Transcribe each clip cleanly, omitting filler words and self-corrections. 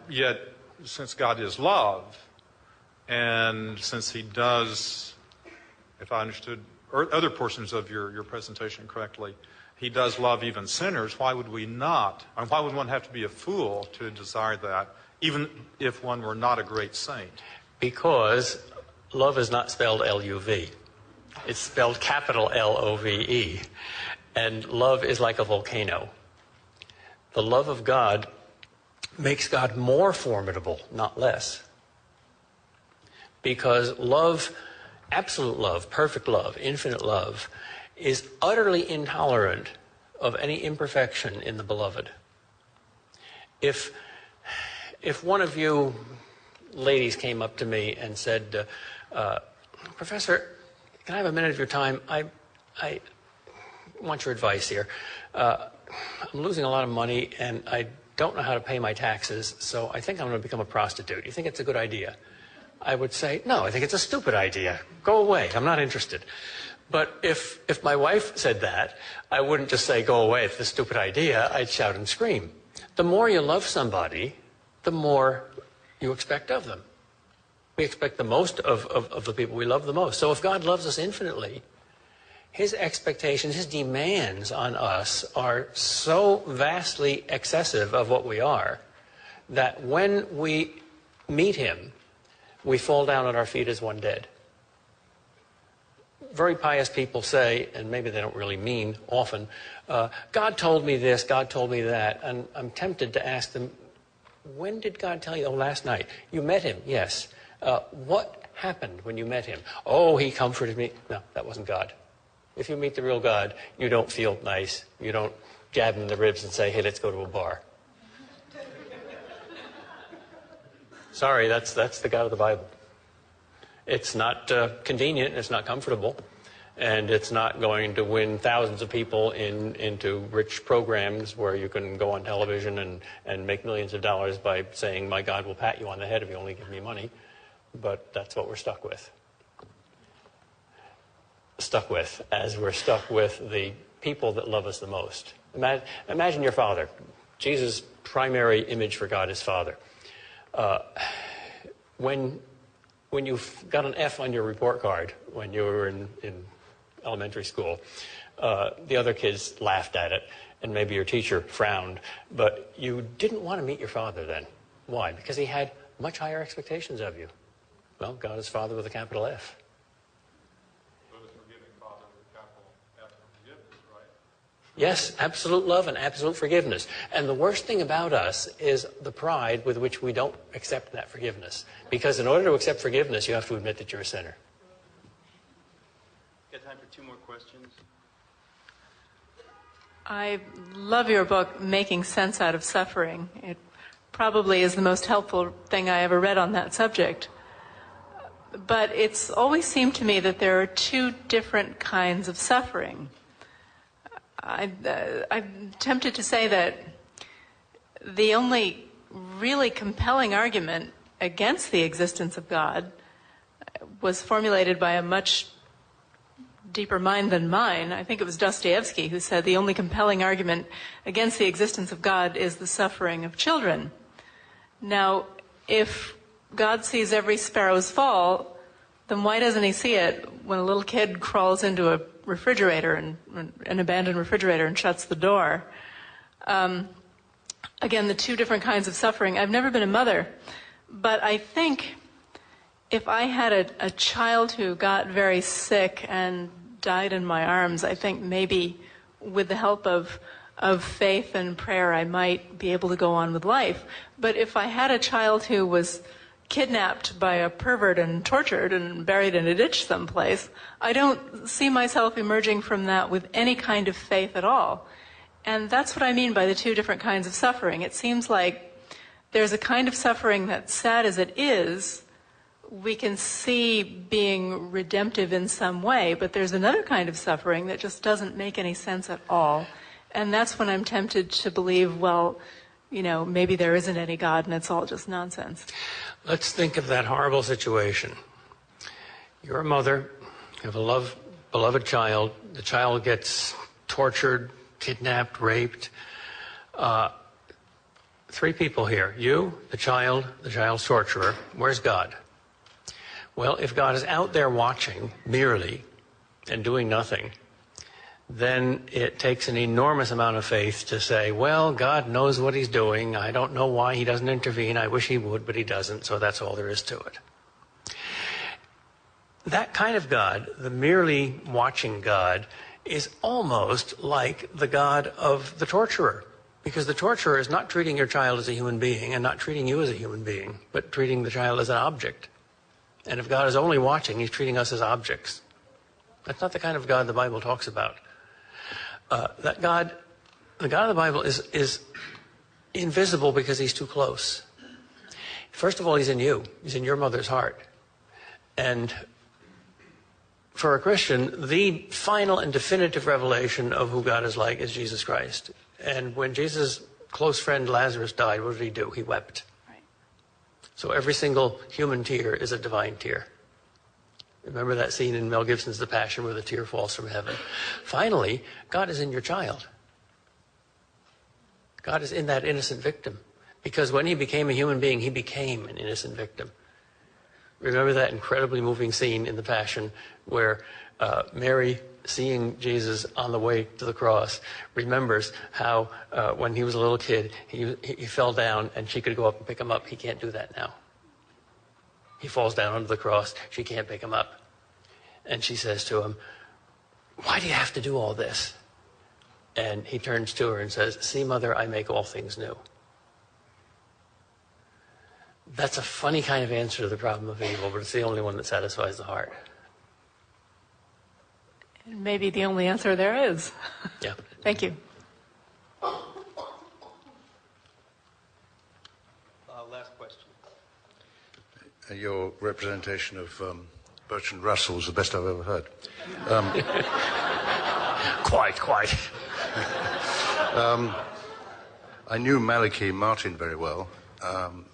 Yet, since God is love, and since he does, if I understood other portions of your presentation correctly, he does love even sinners, why would we not? Or why would one have to be a fool to desire that, even if one were not a great saint? Because love is not spelled L-U-V. It's spelled capital L-O-V-E. And love is like a volcano. The love of God makes God more formidable, not less. Because love, absolute love, perfect love, infinite love, is utterly intolerant of any imperfection in the beloved. If one of you ladies came up to me and said, Professor, can I have a minute of your time? I want your advice here. I'm losing a lot of money and I don't know how to pay my taxes, so I think I'm going to become a prostitute. You think it's a good idea? I would say, no, I think it's a stupid idea. Go away. I'm not interested. But if my wife said that, I wouldn't just say, go away, it's a stupid idea. I'd shout and scream. The more you love somebody, the more you expect of them. We expect the most of the people we love the most. So if God loves us infinitely, his expectations, his demands on us are so vastly excessive of what we are that when we meet him, we fall down at our feet as one dead. Very pious people say, and maybe they don't really mean often, God told me this, God told me that, and I'm tempted to ask them, when did God tell you? Oh, last night. You met him, yes. What happened when you met him? Oh, he comforted me. No, that wasn't God. If you meet the real God, you don't feel nice. You don't jab him in the ribs and say, hey, let's go to a bar. Sorry, that's the God of the Bible. It's not convenient, it's not comfortable, and it's not going to win thousands of people into rich programs where you can go on television and make millions of dollars by saying, my God will pat you on the head if you only give me money. But that's what we're stuck with. As we're stuck with the people that love us the most. Imagine your father. Jesus' primary image for God is Father. When you got an F on your report card when you were in elementary school, the other kids laughed at it, and maybe your teacher frowned, but you didn't want to meet your father then. Why? Because he had much higher expectations of you. Well, God is Father with a capital F. But a forgiving Father with a capital F for forgiveness, right? Yes, absolute love and absolute forgiveness. And the worst thing about us is the pride with which we don't accept that forgiveness. Because in order to accept forgiveness, you have to admit that you're a sinner. Got time for 2 more questions? I love your book, Making Sense Out of Suffering. It probably is the most helpful thing I ever read on that subject. But it's always seemed to me that there are 2 different kinds of suffering. I'm tempted to say that the only really compelling argument against the existence of God was formulated by a much deeper mind than mine. I think it was Dostoevsky who said the only compelling argument against the existence of God is the suffering of children. Now, if God sees every sparrow's fall, then why doesn't he see it when a little kid crawls into a refrigerator, an abandoned refrigerator, and shuts the door? Again, the 2 different kinds of suffering. I've never been a mother, but I think if I had a child who got very sick and died in my arms, I think maybe with the help of faith and prayer, I might be able to go on with life. But if I had a child who was kidnapped by a pervert and tortured and buried in a ditch someplace, I don't see myself emerging from that with any kind of faith at all. And that's what I mean by the 2 different kinds of suffering. It seems like there's a kind of suffering that's sad as it is, we can see being redemptive in some way, but there's another kind of suffering that just doesn't make any sense at all. And that's when I'm tempted to believe, well, you know, maybe there isn't any God and it's all just nonsense. Let's think of that horrible situation. You're a mother, you have a beloved child, the child gets tortured, kidnapped, raped. three people here. You, the child's torturer. Where's God? Well, if God is out there watching merely and doing nothing, then it takes an enormous amount of faith to say, well, God knows what he's doing. I don't know why he doesn't intervene. I wish he would, but he doesn't, so that's all there is to it. That kind of God, the merely watching God, is almost like the God of the torturer, because the torturer is not treating your child as a human being and not treating you as a human being, but treating the child as an object. And if God is only watching, he's treating us as objects. That's not the kind of God the Bible talks about. The God of the Bible is invisible because he's too close. First of all, he's in you. He's in your mother's heart. And for a Christian, the final and definitive revelation of who God is like is Jesus Christ. And when Jesus' close friend Lazarus died, what did he do? He wept. Right. So every single human tear is a divine tear. Remember that scene in Mel Gibson's The Passion where the tear falls from heaven? Finally, God is in your child. God is in that innocent victim. Because when he became a human being, he became an innocent victim. Remember that incredibly moving scene in The Passion where Mary, seeing Jesus on the way to the cross, remembers how when he was a little kid, he fell down and she could go up and pick him up. He can't do that now. He falls down onto the cross. She can't pick him up. And she says to him, why do you have to do all this? And he turns to her and says, see, Mother, I make all things new. That's a funny kind of answer to the problem of evil, but it's the only one that satisfies the heart. And maybe the only answer there is. Yeah. Thank you. Last question. Your representation of Bertrand Russell was the best I've ever heard. Quite. I knew Malachi Martin very well,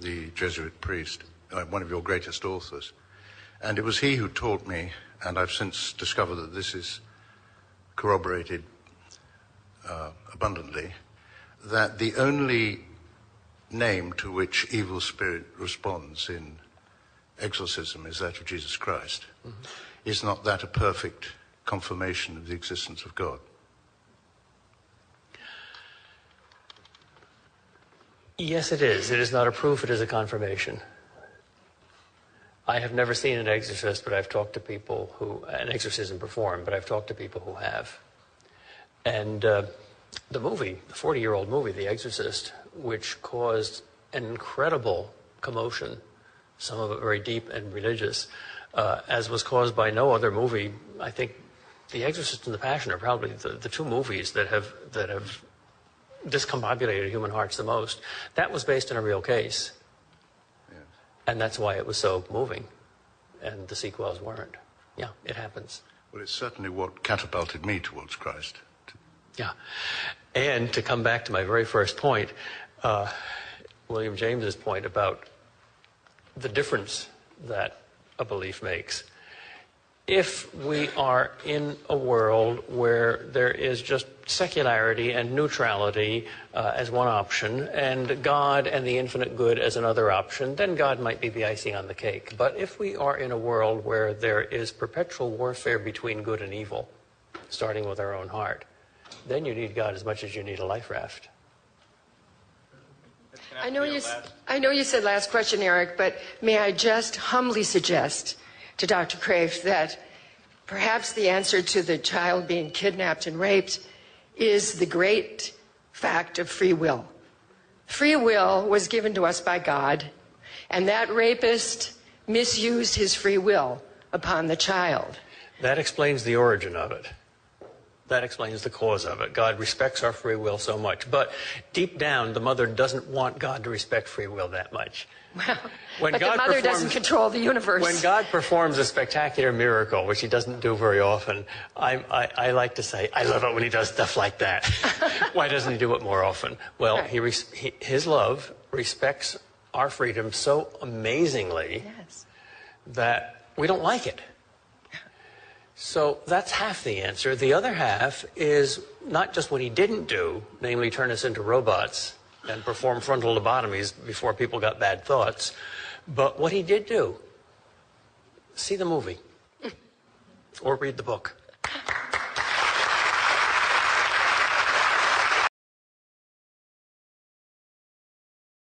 the Jesuit priest, one of your greatest authors. And it was he who taught me, and I've since discovered that this is corroborated abundantly, that the only name to which evil spirit responds in exorcism is that of Jesus Christ. Mm-hmm. Is not that a perfect confirmation of the existence of God? Yes, it is. It is not a proof, it is a confirmation. I have never seen an exorcist, but I've talked to people an exorcism performed, but I've talked to people who have. And the movie, the 40-year-old movie, The Exorcist, which caused an incredible commotion, some of it very deep and religious, as was caused by no other movie. I think The Exorcist and The Passion are probably the two movies that have discombobulated human hearts the most. That was based on a real case. Yes. And that's why it was so moving. And the sequels weren't. Yeah, it happens. Well, it's certainly what catapulted me towards Christ. Yeah. And to come back to my very first point, William James's point about the difference that a belief makes. If we are in a world where there is just secularity and neutrality as one option, and God and the infinite good as another option, then God might be the icing on the cake. But if we are in a world where there is perpetual warfare between good and evil, starting with our own heart, then you need God as much as you need a life raft. I know you said last question, Eric, but may I just humbly suggest to Dr. Kreeft that perhaps the answer to the child being kidnapped and raped is the great fact of free will. Free will was given to us by God, and that rapist misused his free will upon the child. That explains the origin of it. That explains the cause of it. God respects our free will so much. But deep down, the mother doesn't want God to respect free will that much. Well, When but God the mother doesn't control the universe. When God performs a spectacular miracle, which he doesn't do very often, I like to say, I love it when he does stuff like that. Why doesn't he do it more often? Well, Right. his love respects our freedom so amazingly that we don't like it. So that's half the answer. The other half is not just what he didn't do, namely turn us into robots, and perform frontal lobotomies before people got bad thoughts. But what he did do, see the movie or read the book.